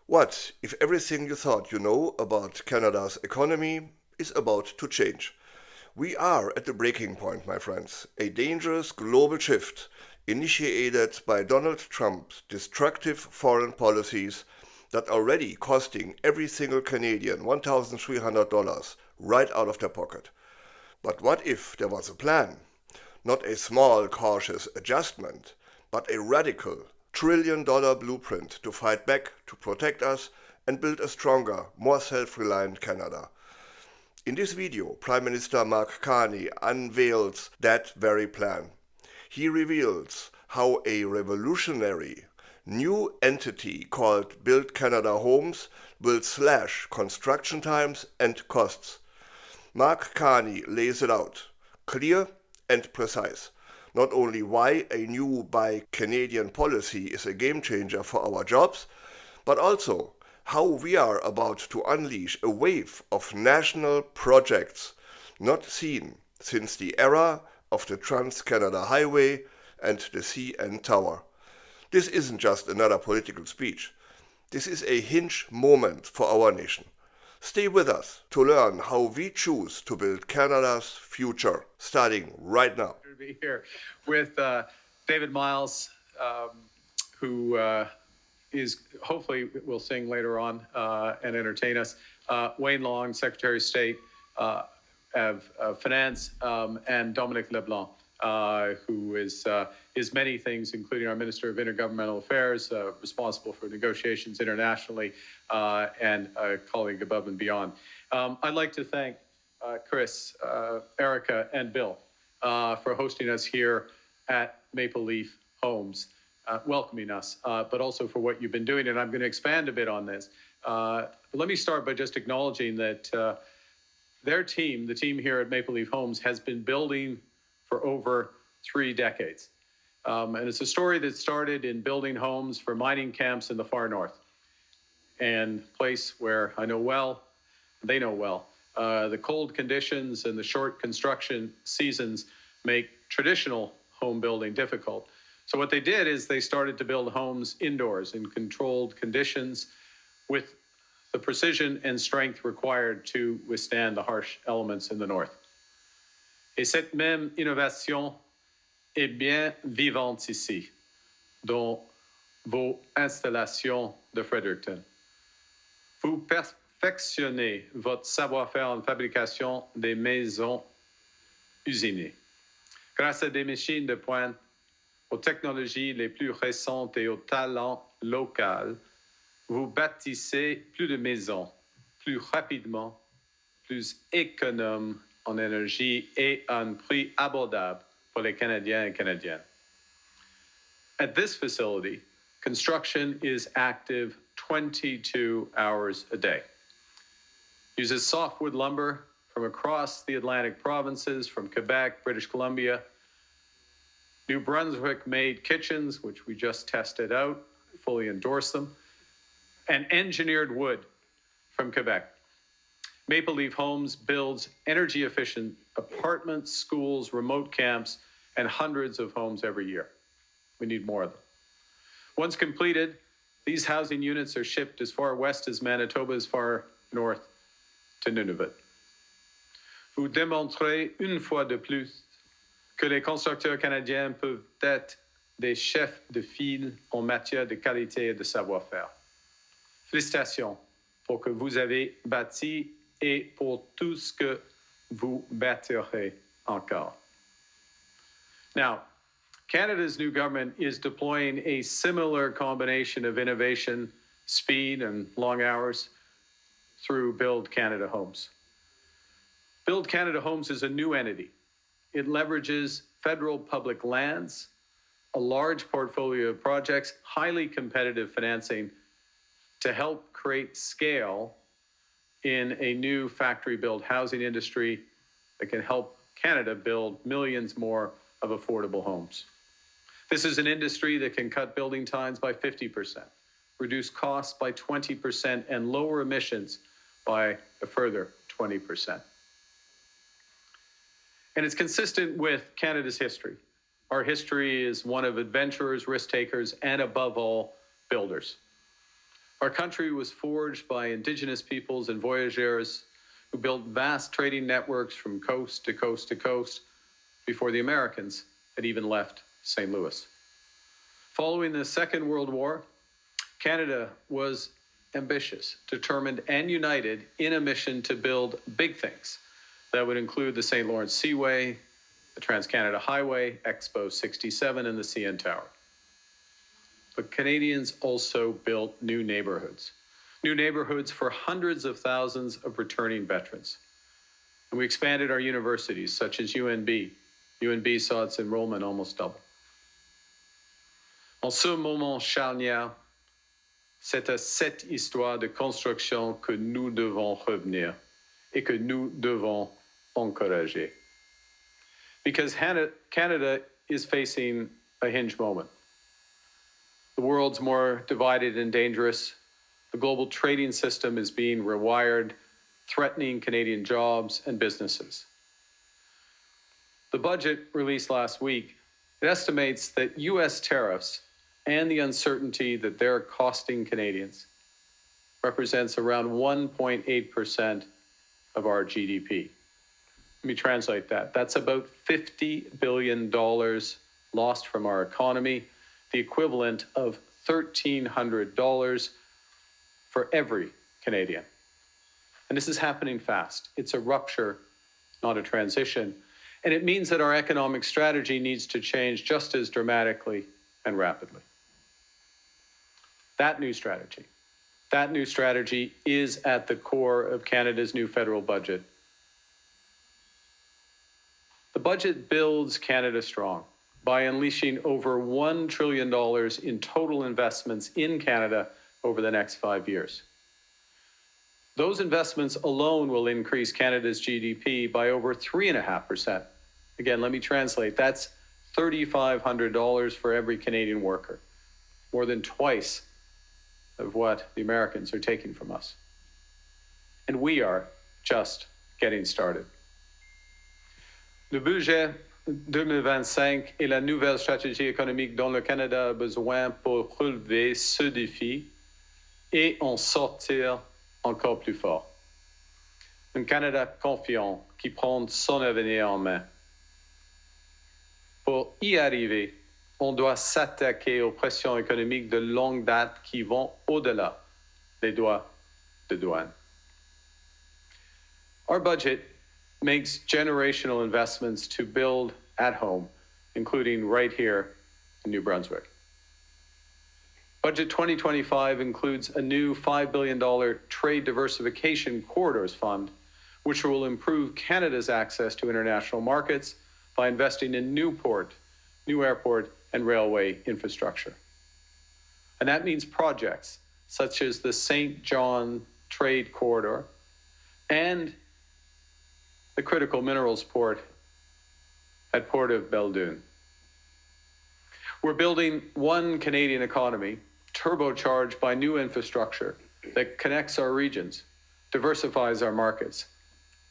What if everything you thought you know about Canada's economy is about to change? We are at the breaking point, my friends. A dangerous global shift initiated by Donald Trump's destructive foreign policies that are already costing every single Canadian $1,300 right out of their pocket. But what if there was a plan? Not a small, cautious adjustment, but a radical trillion-dollar blueprint to fight back, to protect us, and build a stronger, more self-reliant Canada. In this video, Prime Minister Mark Carney unveils that very plan. He reveals how a revolutionary new entity called Build Canada Homes will slash construction times and costs. Mark Carney lays it out, clear and precise. Not only why a new Buy Canadian policy is a game changer for our jobs, but also how we are about to unleash a wave of national projects not seen since the era of the TransCanada Highway and the CN Tower. This isn't just another political speech. This is a hinge moment for our nation. Stay with us to learn how we choose to build Canada's future, starting right now. To be here with David Miles, who is hopefully will sing later on and entertain us. Wayne Long, Secretary of State of Finance, and Dominic LeBlanc, who is many things, including our Minister of Intergovernmental Affairs, responsible for negotiations internationally, and a colleague above and beyond. I'd like to thank Chris, Erica, and Bill for hosting us here at Maple Leaf Homes, welcoming us, but also for what you've been doing. And I'm going to expand a bit on this. But let me start by just acknowledging that their team, the team here at Maple Leaf Homes, has been building for over 3 decades. And it's a story that started in building homes for mining camps in the far north, and a place where I know well, they know well. The cold conditions and the short construction seasons make traditional home building difficult. So what they did is they started to build homes indoors in controlled conditions with the precision and strength required to withstand the harsh elements in the north. Et cette même innovation est bien vivante ici, dans vos installations de Fredericton. Vous perfectionnez votre savoir-faire en fabrication des maisons usinées. Grâce à des machines de pointe, aux technologies les plus récentes et au talent local, vous bâtissez plus de maisons, plus rapidement, plus économes en énergie et à un prix abordable pour les Canadiens et Canadiennes. At this facility, construction is active 22 hours a day. Uses softwood lumber from across the Atlantic provinces, from Quebec, British Columbia, New Brunswick-made kitchens, which we just tested out, fully endorse them, and engineered wood from Quebec. Maple Leaf Homes builds energy-efficient apartments, schools, remote camps, and hundreds of homes every year. We need more of them. Once completed, these housing units are shipped as far west as Manitoba, as far north to Nunavut. Vous démontrez une fois de plus que les constructeurs canadiens peuvent être des chefs de file en matière de qualité et de savoir-faire. Félicitations pour que vous avez bâti et pour tout ce que vous bâtirez encore. Now, Canada's new government is deploying a similar combination of innovation, speed, and long hours through Build Canada Homes. Build Canada Homes is a new entity. It leverages federal public lands, a large portfolio of projects, highly competitive financing to help create scale in a new factory-built housing industry that can help Canada build millions more of affordable homes. This is an industry that can cut building times by 50%, reduce costs by 20%, and lower emissions by a further 20%. And it's consistent with Canada's history. Our history is one of adventurers, risk takers, and above all, builders. Our country was forged by indigenous peoples and voyageurs who built vast trading networks from coast to coast to coast before the Americans had even left St. Louis. Following the Second World War, Canada was ambitious, determined, and united in a mission to build big things that would include the St. Lawrence Seaway, the TransCanada Highway, Expo 67, and the CN Tower. But Canadians also built new neighborhoods for hundreds of thousands of returning veterans. And we expanded our universities, such as UNB. UNB saw its enrollment almost double. En ce moment charnière, c'est à cette histoire de construction que nous devons revenir et que nous devons encourager. Because Canada is facing a hinge moment. The world's more divided and dangerous. The global trading system is being rewired, threatening Canadian jobs and businesses. The budget released last week, it estimates that U.S. tariffs and the uncertainty that they're costing Canadians represents around 1.8% of our GDP. Let me translate that. That's about $50 billion lost from our economy, the equivalent of $1,300 for every Canadian. And this is happening fast. It's a rupture, not a transition. And it means that our economic strategy needs to change just as dramatically and rapidly. That new strategy is at the core of Canada's new federal budget. The budget builds Canada strong by unleashing over $1 trillion in total investments in Canada over the next 5 years. Those investments alone will increase Canada's GDP by over 3.5%. Again, let me translate. That's $3,500 for every Canadian worker, more than twice of what the Americans are taking from us. And we are just getting started. Le budget 2025 est la nouvelle stratégie économique dont le Canada a besoin pour relever ce défi et en sortir encore plus fort. Un Canada confiant qui prend son avenir en main. Pour y arriver, on doit s'attaquer aux pressions économiques de longue date qui vont au-delà des droits de douane. Our budget makes generational investments to build at home, including right here in New Brunswick. Budget 2025 includes a new $5 billion Trade Diversification Corridors Fund, which will improve Canada's access to international markets by investing in new port, new airport, and railway infrastructure. And that means projects such as the St. John Trade Corridor and the critical minerals port at Port of Belledune. We're building one Canadian economy, turbocharged by new infrastructure that connects our regions, diversifies our markets,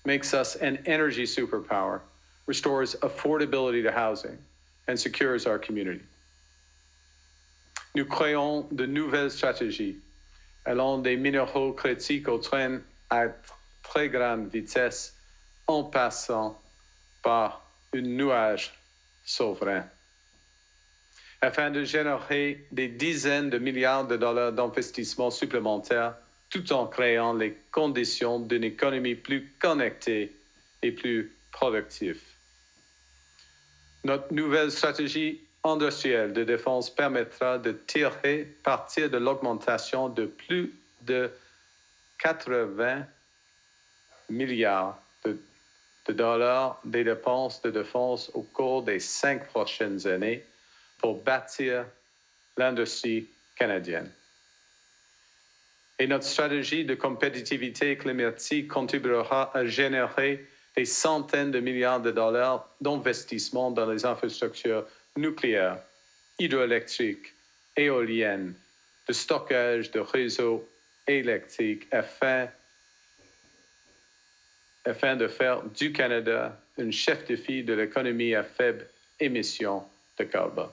makes us an energy superpower, restores affordability to housing, and secures our community. Nous créons de nouvelles stratégies allant des minéraux critiques au train à très grande vitesse en passant par un nuage souverain, afin de générer des dizaines de milliards de dollars d'investissements supplémentaires tout en créant les conditions d'une économie plus connectée et plus productive. Notre nouvelle stratégie industrielle de défense permettra de tirer parti de l'augmentation de plus de 80 milliards de dollars des dépenses de défense au cours des 5 prochaines années pour bâtir l'industrie canadienne. Et notre stratégie de compétitivité climatique contribuera à générer des centaines de milliards de dollars d'investissement dans les infrastructures nucléaires, hydroélectriques, éoliennes, de stockage de réseaux électriques afin de faire du Canada un chef de file de l'économie à faible émission de carbone.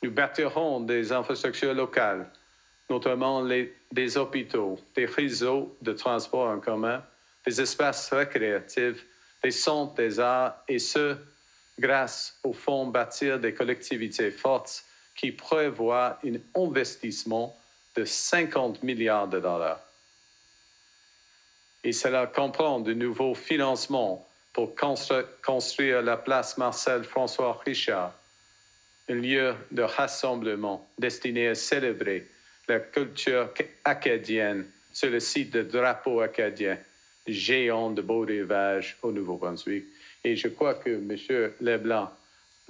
Nous bâtirons des infrastructures locales notamment des hôpitaux, des réseaux de transport en commun, des espaces récréatifs, des centres des arts, et ce, grâce au fonds bâtir des collectivités fortes qui prévoit un investissement de 50 milliards de dollars. Et cela comprend de nouveaux financements pour construire la place Marcel-François Richard, un lieu de rassemblement destiné à célébrer la culture acadienne sur le site de drapeau acadien géant de Beau-Rivage au Nouveau-Brunswick. Et je crois que M. Leblanc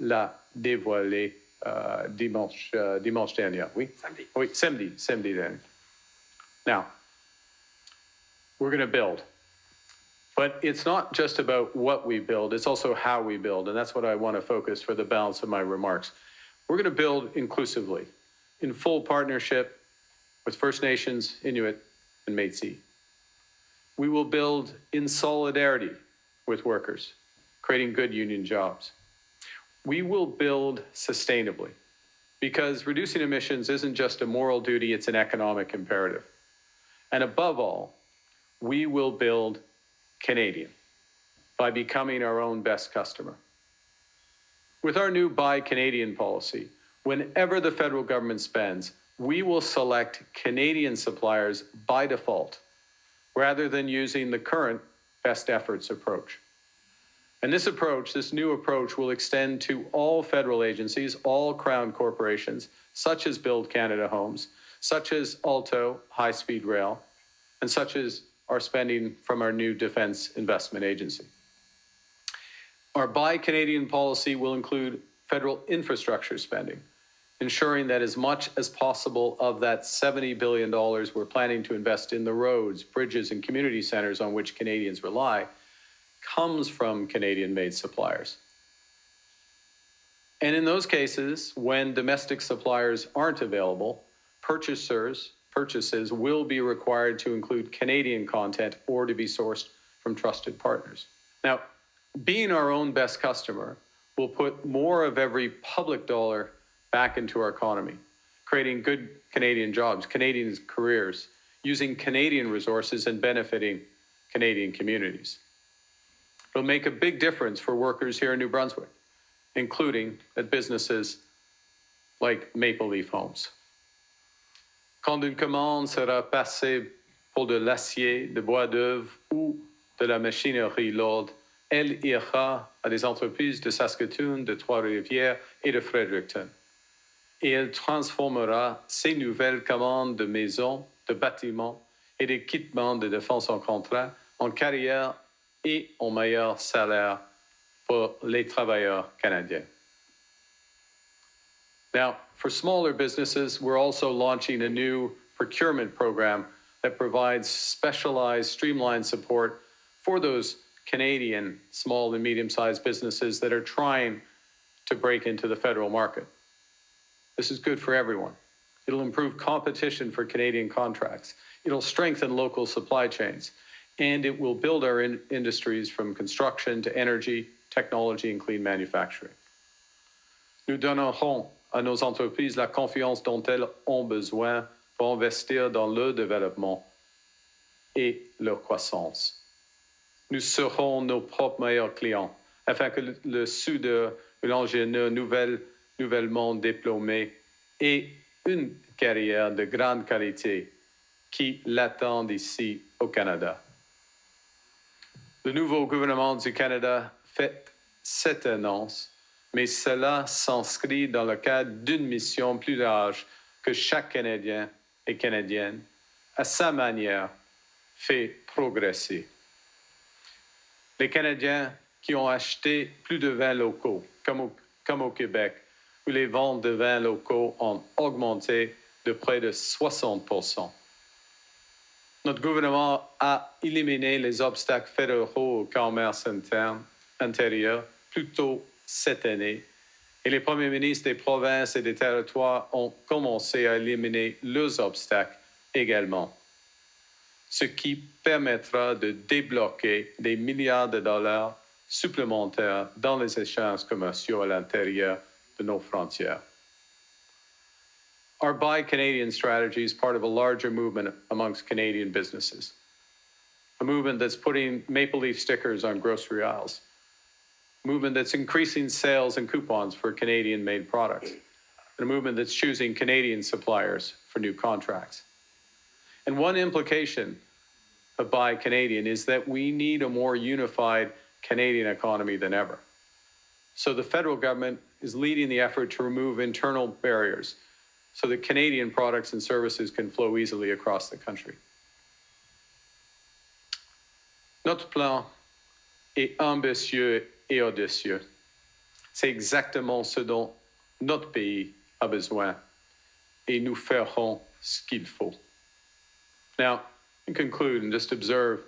l'a dévoilé dimanche dernier. Oui? Samedi. Oui, samedi dernier. Now, we're going to build. But it's not just about what we build, it's also how we build. And that's what I want to focus for the balance of my remarks. We're going to build inclusively, in full partnership with First Nations, Inuit, and Métis. We will build in solidarity with workers, creating good union jobs. We will build sustainably, because reducing emissions isn't just a moral duty, it's an economic imperative. And above all, we will build Canadian by becoming our own best customer. With our new Buy Canadian policy, whenever the federal government spends, we will select Canadian suppliers by default, rather than using the current best efforts approach. And this new approach will extend to all federal agencies, all Crown corporations, such as Build Canada Homes, such as Alto High Speed Rail, and such as our spending from our new Defence Investment Agency. Our Buy Canadian policy will include federal infrastructure spending, ensuring that as much as possible of that $70 billion we're planning to invest in the roads, bridges, and community centres on which Canadians rely comes from Canadian-made suppliers. And in those cases, when domestic suppliers aren't available, purchases will be required to include Canadian content or to be sourced from trusted partners. Now, being our own best customer will put more of every public dollar back into our economy, creating good Canadian jobs, Canadian careers, using Canadian resources and benefiting Canadian communities. It'll make a big difference for workers here in New Brunswick, including at businesses like Maple Leaf Homes. Quand une commande sera passée pour de l'acier, de bois d'œuvre ou de la machinerie lourde, elle ira à des entreprises de Saskatoon, de Trois-Rivières et de Fredericton. Et elle transformera ces nouvelles commandes de maisons, de bâtiments et d'équipements de défense en contrat en carrière et en meilleur salaire pour les travailleurs canadiens. Now, for smaller businesses, we're also launching a new procurement program that provides specialized, streamlined support for those Canadian small and medium-sized businesses that are trying to break into the federal market. This is good for everyone. It'll improve competition for Canadian contracts. It'll strengthen local supply chains, and it will build our industries from construction to energy, technology, and clean manufacturing. Nous donnerons à nos entreprises la confiance dont elles ont besoin pour investir dans leur développement et leur croissance. Nous serons nos propres meilleurs clients, afin que le soudeur ou l'ingénieur nouvellement diplômé ait une carrière de grande qualité qui l'attend ici au Canada. Le nouveau gouvernement du Canada fait cette annonce, mais cela s'inscrit dans le cadre d'une mission plus large que chaque Canadien et Canadienne, à sa manière, fait progresser. Les Canadiens qui ont acheté plus de vins locaux, comme au Québec, où les ventes de vins locaux ont augmenté de près de 60%. Notre gouvernement a éliminé les obstacles fédéraux au commerce intérieur plus tôt cette année, et les premiers ministres des provinces et des territoires ont commencé à éliminer leurs obstacles également, ce qui permettra de débloquer des milliards de dollars supplémentaires dans les échanges commerciaux à l'intérieur de nos frontières. Our Buy Canadian strategy is part of a larger movement amongst Canadian businesses, a movement that's putting maple leaf stickers on grocery aisles, a movement that's increasing sales and coupons for Canadian-made products, and a movement that's choosing Canadian suppliers for new contracts. And one implication of Buy Canadian is that we need a more unified Canadian economy than ever. So the federal government is leading the effort to remove internal barriers so that Canadian products and services can flow easily across the country. Notre plan est ambitieux et audacieux. C'est exactement ce dont notre pays a besoin, et nous ferons ce qu'il faut. Now, in conclude and just observe,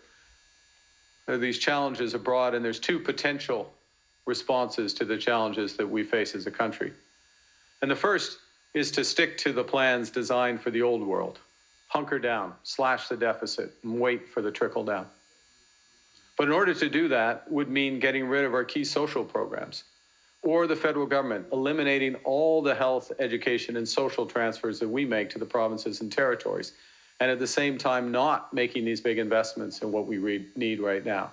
there are these challenges abroad, and there's two potential responses to the challenges that we face as a country. And the first is to stick to the plans designed for the old world, hunker down, slash the deficit, and wait for the trickle down. But in order to do that would mean getting rid of our key social programs, or the federal government eliminating all the health, education, and social transfers that we make to the provinces and territories, and at the same time not making these big investments in what we need right now.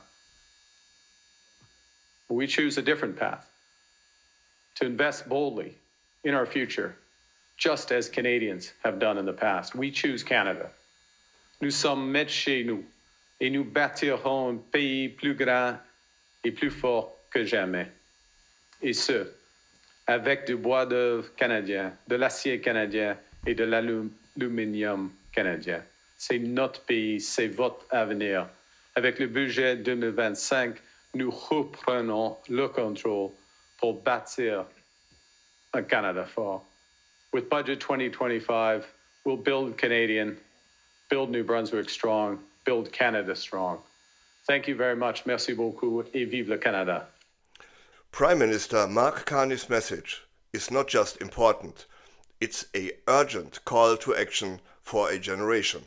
We choose a different path, to invest boldly in our future, just as Canadians have done in the past. We choose Canada. Nous sommes maîtres chez nous, et nous bâtirons un pays plus grand et plus fort que jamais. Et ce, avec du bois d'œuvre canadien, de l'acier canadien et de l'aluminium canadien. C'est notre pays, c'est votre avenir. Avec le budget 2025, nous reprenons le contrôle pour bâtir un Canada fort. With Budget 2025, we'll build Canadian, build New Brunswick strong, build Canada strong. Thank you very much. Merci beaucoup et vive le Canada. Prime Minister Mark Carney's message is not just important, it's an urgent call to action for a generation.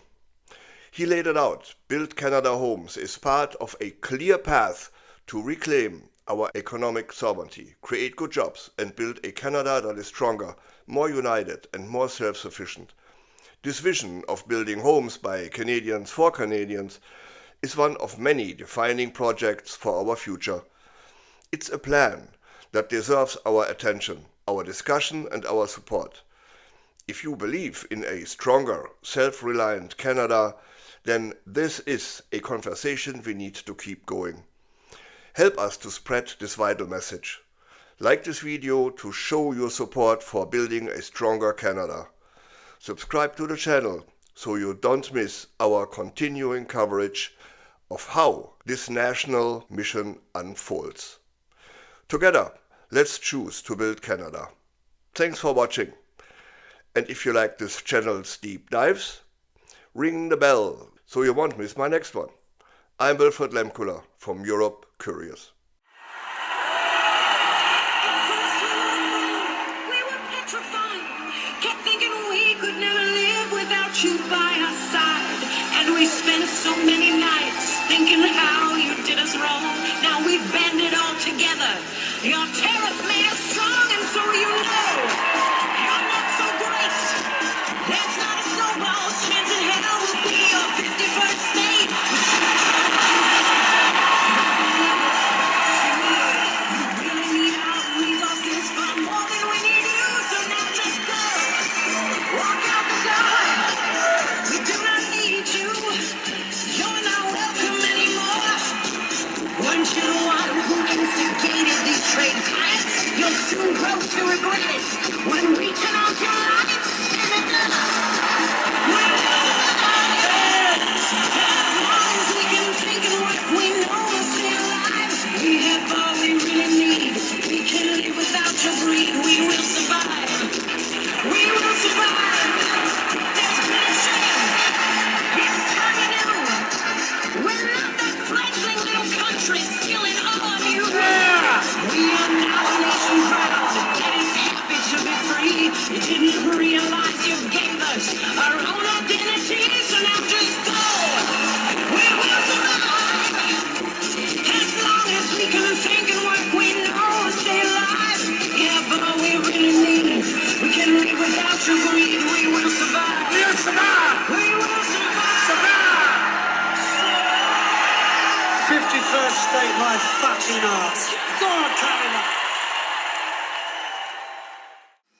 He laid it out. Build Canada Homes is part of a clear path to reclaim our economic sovereignty, create good jobs, and build a Canada that is stronger, more united, and more self-sufficient. This vision of building homes by Canadians for Canadians is one of many defining projects for our future. It's a plan that deserves our attention, our discussion, and our support. If you believe in a stronger, self-reliant Canada, then this is a conversation we need to keep going. Help us to spread this vital message. Like this video to show your support for building a stronger Canada. Subscribe to the channel so you don't miss our continuing coverage of how this national mission unfolds. Together, let's choose to build Canada. Thanks for watching. And if you like this channel's deep dives, ring the bell so you won't miss my next one. I'm Wilfred Lemkula from Europe Curious. We were petrified, kept thinking we could never live without you by our side. And we spent so many nights thinking how you did us wrong. Now we've banded all together. Your tariff made us strong, and so you know you're not so great. There's not a snowball's chance in hell will be your 51st state. You really need our resources for more than we need you, so now just go. Walk out the door. We do not need you. You're not welcome anymore. Weren't you the one who instigated these trade fights? You'll soon grow to regret it when we turn off your lights and it we'll survive. As long as we can think and work, we know we'll stay alive. We have all we really need. We can live without your greed. We will survive. We will survive. There's been a change. It's time anew. We're not that fledgling little country stealing all of you. We are now a nation proud that is happy to 51st state my fucking ass. Go on, Canada.